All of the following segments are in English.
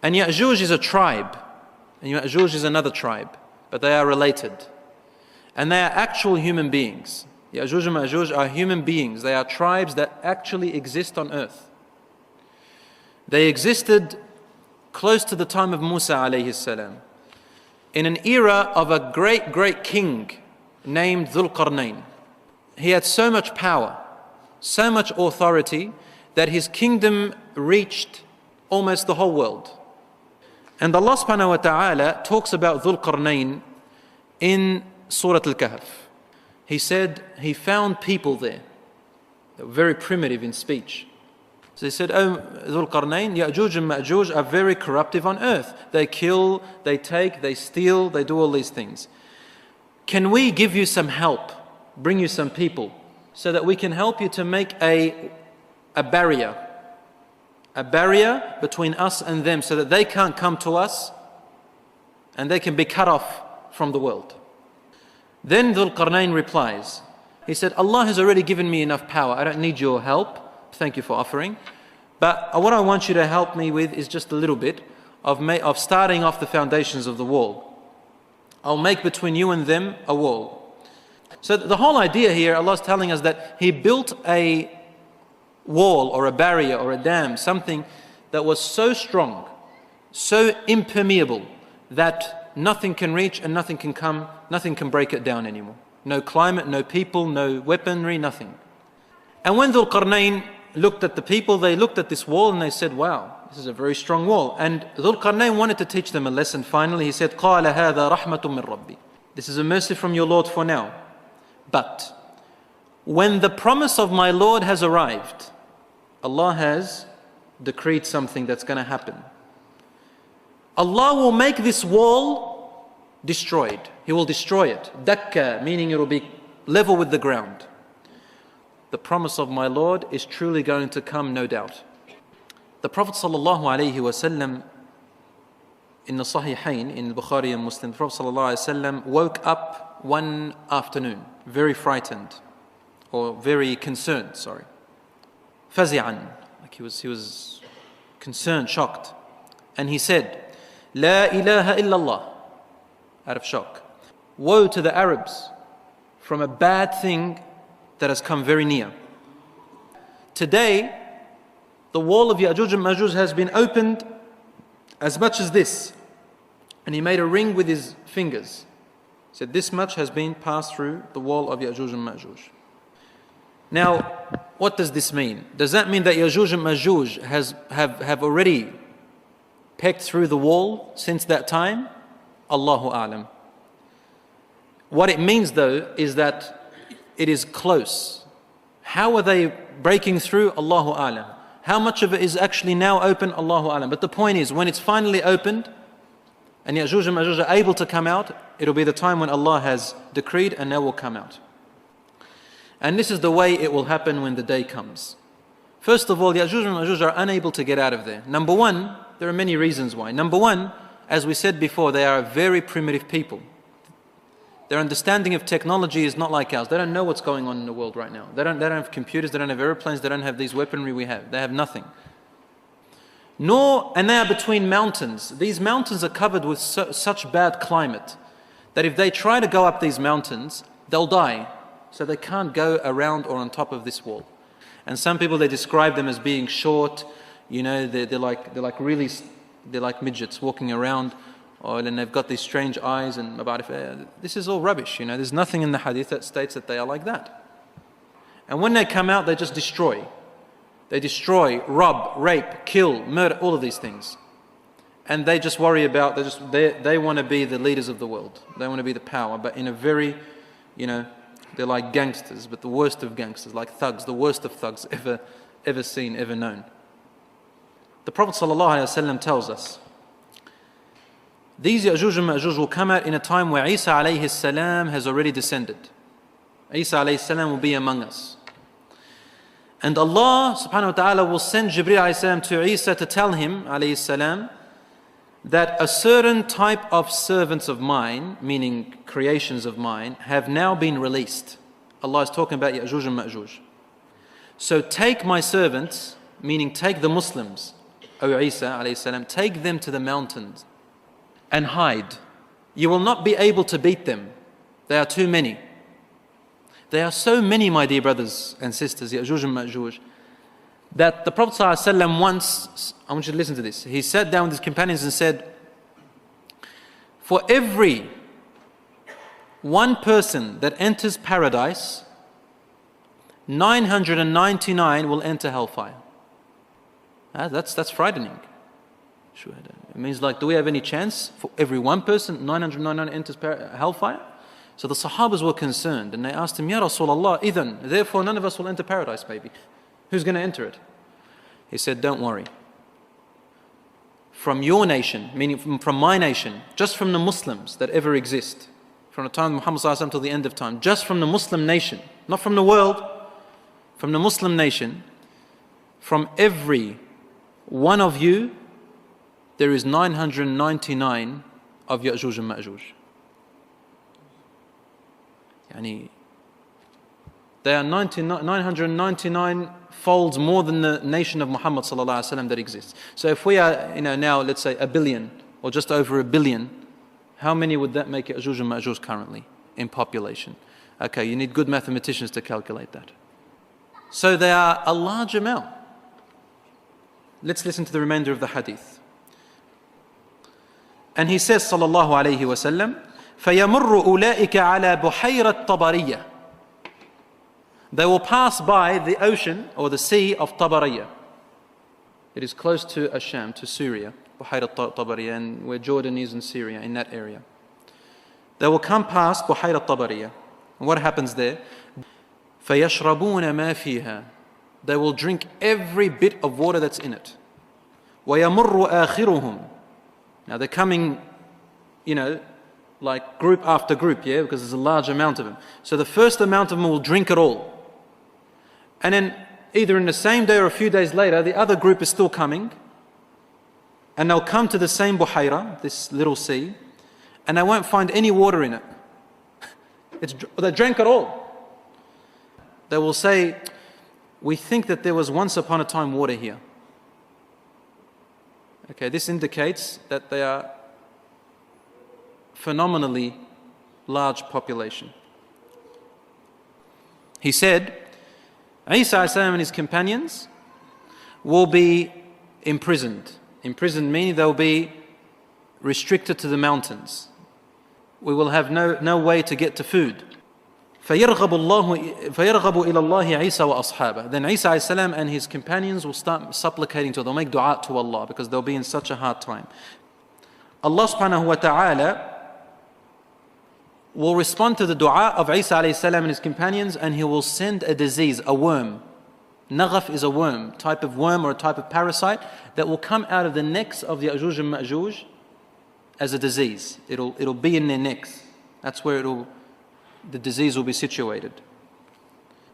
And Yajuj is a tribe, and Majuj is another tribe, but they are related. And they are actual human beings. Yajuj and Majuj are human beings. They are tribes that actually exist on earth. They existed close to the time of Musa alayhi salam, in an era of a great king named Dhul Qarnayn. He had so much power, so much authority, that his kingdom reached almost the whole world. And Allah subhanahu wa ta'ala talks about Dhul Qarnayn in Surah Al-Kahf. He said he found people there that were very primitive in speech. So he said, "Oh, Dhul Qarnayn, Yajuj and Majuj are very corruptive on earth. They kill, they take, they steal, they do all these things. Can we give you some help, bring you some people, so that we can help you to make a barrier between us and them, so that they can't come to us and they can be cut off from the world?" Then Dhul Qarnayn replies, he said, "Allah has already given me enough power. I don't need your help. Thank you for offering. But what I want you to help me with is just a little bit of starting off the foundations of the wall. I'll make between you and them a wall." So the whole idea here, Allah is telling us that He built a wall or a barrier or a dam, something that was so strong, so impermeable, that nothing can reach and nothing can come, nothing can break it down anymore. No climate, no people, no weaponry, nothing. And when Dhul Qarnayn looked at the people, they looked at this wall and they said, "Wow, this is a very strong wall." And Dhul Qarnayn wanted to teach them a lesson. Finally, he said, قَالَ هَذَا رَحْمَةٌ مِّن رَبِّي. This is a mercy from your Lord for now. But when the promise of my Lord has arrived, Allah has decreed something that's going to happen. Allah will make this wall destroyed. He will destroy it. Dakka, meaning it will be level with the ground. The promise of my Lord is truly going to come, no doubt. The Prophet ﷺ, in the Sahihain, in Bukhari and Muslim, the Prophet ﷺ woke up one afternoon, very frightened, or very concerned, fazi'an, like he was concerned, shocked. And he said, "La ilaha illallah," out of shock. Woe to the Arabs from a bad thing that has come very near. Today, the wall of Yajuj and Majuj has been opened as much as this. And he made a ring with his fingers. He said, "This much has been passed through the wall of Yajuj and Majuj." Now, what does this mean? Does that mean that Yajuj and Majuj have already pecked through the wall since that time? Allahu A'lam. What it means though is that it is close. How are they breaking through? Allahu A'lam. How much of it is actually now open? Allahu A'lam. But the point is, when it's finally opened and Yajuj and Majuj are able to come out, it'll be the time when Allah has decreed and they will come out. And this is the way it will happen when the day comes. First of all, Yajuj and Majuj are unable to get out of there. Number one, there are many reasons why. Number one, as we said before, they are very primitive people. Their understanding of technology is not like ours. They don't know what's going on in the world right now. They don't have computers, they don't have airplanes, they don't have these weaponry we have. They have nothing. And they are between mountains. These mountains are covered with such bad climate that if they try to go up these mountains, they'll die. So they can't go around or on top of this wall. And some people, they describe them as being short. You know, they're like midgets walking around. And they've got these strange eyes and this is all rubbish, you know. There's nothing in the hadith that states that they are like that. And when they come out, they just destroy. They destroy, rob, rape, kill, murder, all of these things. And they just worry about, they want to be the leaders of the world. They want to be the power, but in a very, you know, they're like gangsters, but the worst of gangsters, like thugs, the worst of thugs ever seen, ever known. The Prophet ﷺ tells us, these Yajuj and Majuj will come out in a time where Isa alayhi salam has already descended. Isa alayhi salam will be among us. And Allah subhanahu wa ta'ala will send Jibreel alayhi salam to Isa to tell him alayhi salam that a certain type of servants of mine, meaning creations of mine, have now been released. Allah is talking about Yajuj and Majuj. So take my servants, meaning take the Muslims, O Isa alayhi salam, take them to the mountains and hide. You will not be able to beat them. There are too many. There are so many, my dear brothers and sisters, Yajuj and Majuj, that the Prophet ﷺ once, I want you to listen to this, he sat down with his companions and said, for every one person that enters paradise, 999 will enter hellfire. That's frightening. It means, like, do we have any chance for every one person, 999 enters hellfire? So the Sahabas were concerned and they asked him, Ya Rasulullah, therefore none of us will enter paradise, maybe. Who's going to enter it? He said, don't worry. From your nation, meaning from my nation, just from the Muslims that ever exist, from the time of Muhammad ﷺ till the end of time, just from the Muslim nation, not from the world, from the Muslim nation, from every one of you, there is 999 of Yajuj and Majuj. They are 999 folds more than the nation of Muhammad ﷺ that exists. So if we are, now let's say 1 billion or just over 1 billion, how many would that make Yajuj and Majuj currently in population? Okay, you need good mathematicians to calculate that. So they are a large amount. Let's listen to the remainder of the hadith. And he says, sallallahu alayhi wa sallam, فَيَمُرُّ أُولَٰئِكَ عَلَى بُحَيْرَةِ طَبَرِيَّةِ. They will pass by the ocean or the sea of Tabariyah. It is close to Asham, to Syria, Buhayrat Tabariyah, and where Jordan is in Syria, in that area. They will come past Buhayrat Tabariyah. And what happens there? فَيَشْرَبُونَ مَا فِيهَا. They will drink every bit of water that's in it. وَيَمُرُّ آخِرُهُمْ. Now they're coming, like group after group, because there's a large amount of them. So the first amount of them will drink it all. And then either in the same day or a few days later, the other group is still coming. And they'll come to the same Buhayra, this little sea, and they won't find any water in it. They drank it all. They will say, we think that there was once upon a time water here. Okay, this indicates that they are phenomenally large population. He said, Isa and his companions will be imprisoned. Imprisoned meaning they'll be restricted to the mountains. We will have no way to get to food. فَيَرْغَبُ إِلَى اللَّهِ عِيسَى وَأَصْحَابَهُ. Then Isa and his companions will start supplicating to Allah. They'll make dua to Allah because they'll be in such a hard time. Allah subhanahu wa ta'ala will respond to the dua of Isa and his companions, and he will send a disease, a worm. Naghaf is a worm, type of worm or a type of parasite that will come out of the necks of the Yajuj and Majuj as a disease. It'll be in their necks. That's where the disease will be situated.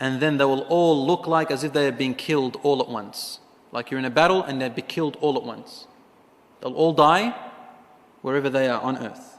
And then they will all look like as if they have been killed all at once. Like you're in a battle and they'd be killed all at once. They'll all die wherever they are on earth.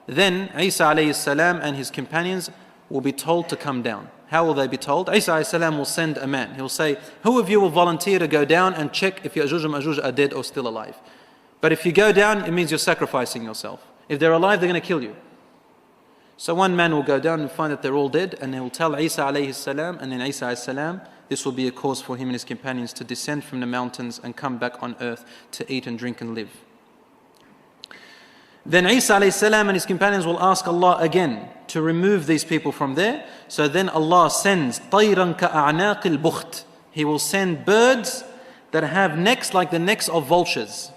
Then Isa alayhi salam and his companions will be told to come down. How will they be told? Isa alayhi salam will send a man. He'll say, who of you will volunteer to go down and check if Yajuj and Majuj are dead or still alive? But if you go down, it means you're sacrificing yourself. If they're alive, they're going to kill you. So one man will go down and find that they're all dead, and he will tell Isa alayhi salam, and then Isa alayhi salam, this will be a cause for him and his companions to descend from the mountains and come back on earth to eat and drink and live. Then Isa alayhi salam and his companions will ask Allah again to remove these people from there. So then Allah sends طَيْرًا كَأَعْنَاقِ الْبُخْتِ. He will send birds that have necks like the necks of vultures.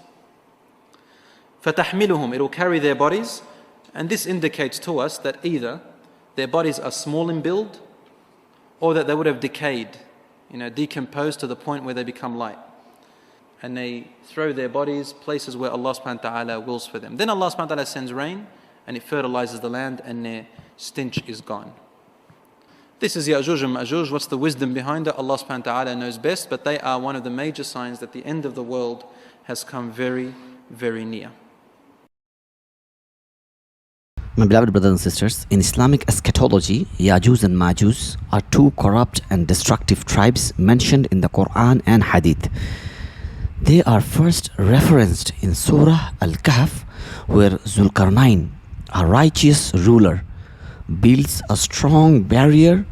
فَتَحْمِلُهُمْ. It will carry their bodies. And this indicates to us that either their bodies are small in build or that they would have decayed, decomposed to the point where they become light. And they throw their bodies places where Allah subhanahu wa ta'ala wills for them. Then Allah subhanahu wa ta'ala sends rain and it fertilizes the land and their stench is gone. This is Yajuj and Majuj. What's the wisdom behind it? Allah subhanahu wa ta'ala knows best, but they are one of the major signs that the end of the world has come very, very near. My beloved brothers and sisters, in Islamic eschatology, Yajuj and Majuj are two corrupt and destructive tribes mentioned in the Quran and Hadith. They are first referenced in Surah Al-Kahf, where Zulkarnain, a righteous ruler, builds a strong barrier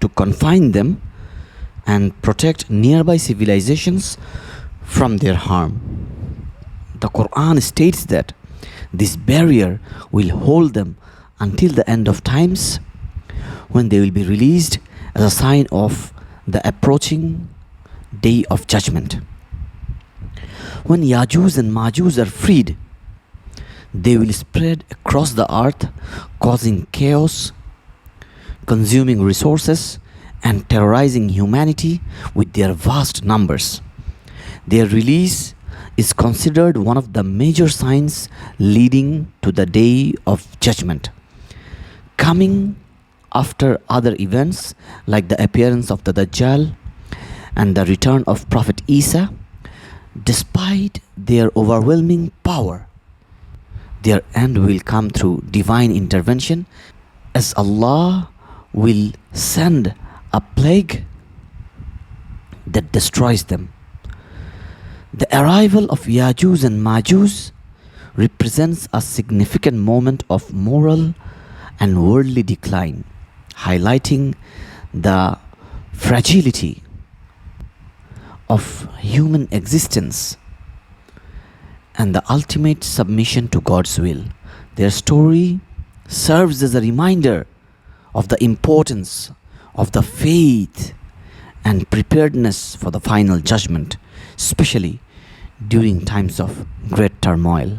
to confine them and protect nearby civilizations from their harm. The Quran states that this barrier will hold them until the end of times, when they will be released as a sign of the approaching day of judgment. When Yajuj and Majuj are freed, they will spread across the earth, causing chaos, consuming resources, and terrorizing humanity with their vast numbers. Their release is considered one of the major signs leading to the day of judgment, coming after other events like the appearance of the Dajjal and the return of Prophet Isa. Despite their overwhelming power, their end will come through divine intervention, as Allah will send a plague that destroys them. The arrival of Yajuj and Majuj represents a significant moment of moral and worldly decline, highlighting the fragility of human existence and the ultimate submission to God's will. Their story serves as a reminder of the importance of the faith and preparedness for the final judgment, especially during times of great turmoil.